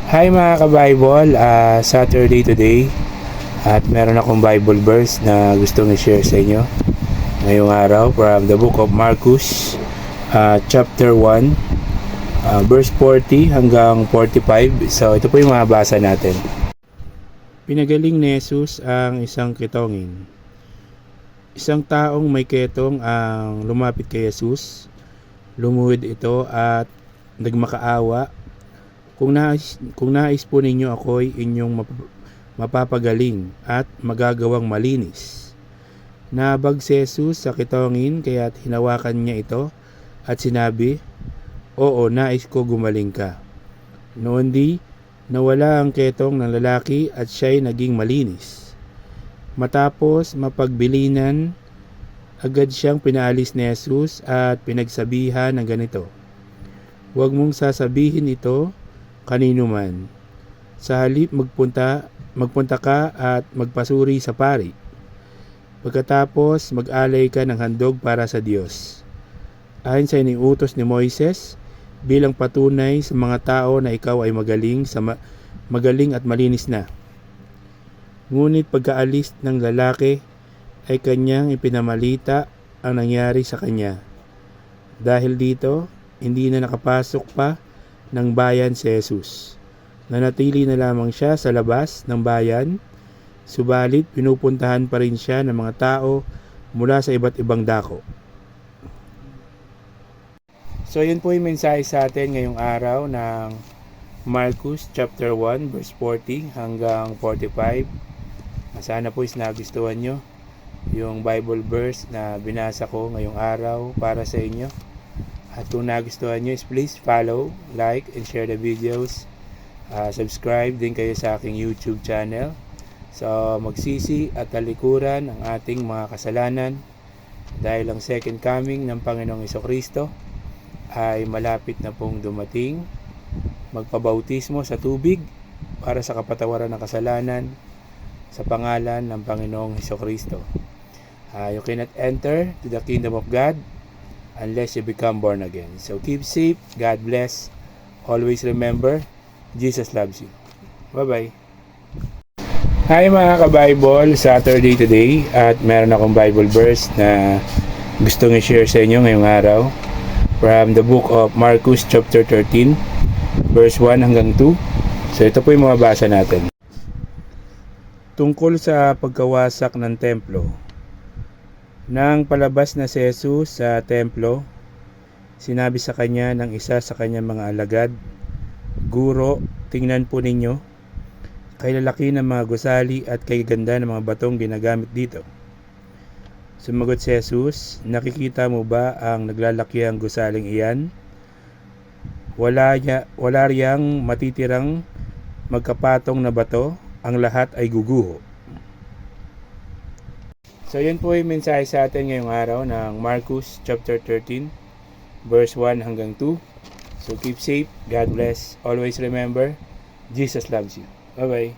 Hi mga ka-Bible, Saturday today at meron akong Bible verse na gustong i-share sa inyo ngayong araw from the book of Marcus, chapter 1, verse 40 hanggang 45. So ito po yung mabasa natin. Pinagaling ni Jesus ang isang kitongin. Isang taong may ketong ang lumapit kay Jesus. Lumuhod ito at nagmakaawa. Kung nais po ninyo ako'y inyong mapapagaling at magagawang malinis. Nabag si Jesus sa kitongin kaya't hinawakan niya ito at sinabi, "Oo, nais ko gumaling ka." Noon di, nawala ang ketong ng lalaki at siya'y naging malinis. Matapos mapagbilinan, agad siyang pinaalis ni Jesus at pinagsabihan ng ganito, "Huwag mong sasabihin ito kanino man. Sa halip magpunta ka at magpasuri sa pari. Pagkatapos mag-alay ka ng handog para sa Diyos. Ayon sa iniutos ni Moises bilang patunay sa mga tao na ikaw ay magaling at malinis na." Ngunit pagkaalis ng lalaki ay kanyang ipinamalita ang nangyari sa kanya. Dahil dito, hindi na nakapasok pa ng bayan si Jesus. Nanatili na lamang siya sa labas ng bayan, subalit pinupuntahan pa rin siya ng mga tao mula sa iba't ibang dako. So yun po yung mensahe sa atin ngayong araw ng Marcus chapter 1 verse 40 hanggang 45. Sana po is nagustuhan nyo yung Bible verse na binasa ko ngayong araw para sa inyo. At kung nagustuhan nyo is please follow, like, and share the videos. Subscribe din kayo sa aking YouTube channel. So magsisi at talikuran ang ating mga kasalanan dahil ang second coming ng Panginoong Hesukristo ay malapit na pong dumating. Magpabautismo sa tubig para sa kapatawaran ng kasalanan sa pangalan ng Panginoong Hesukristo. You cannot enter to the kingdom of God unless you become born again. So keep safe. God bless. Always remember, Jesus loves you. Bye-bye. Hi mga ka-Bible, Saturday today at meron akong Bible verse na gustong i-share sa inyo ngayong araw from the book of Marcus chapter 13 verse 1 hanggang 2. So ito po yung mababasa natin. Tungkol sa pagkawasak ng templo. Nang palabas na si Jesus sa templo, sinabi sa kanya ng isa sa kanyang mga alagad, "Guro, tingnan po ninyo, kay lalaki ng mga gusali at kay ganda ng mga batong ginagamit dito." Sumagot si Jesus, "Nakikita mo ba ang naglalakiang gusaling iyan? Wala riyang matitirang magkapatong na bato, ang lahat ay guguho." So yan po yung mensahe sa atin ngayong araw ng Marcus chapter 13 verse 1 hanggang 2. So keep safe, God bless. Always remember, Jesus loves you. Bye bye.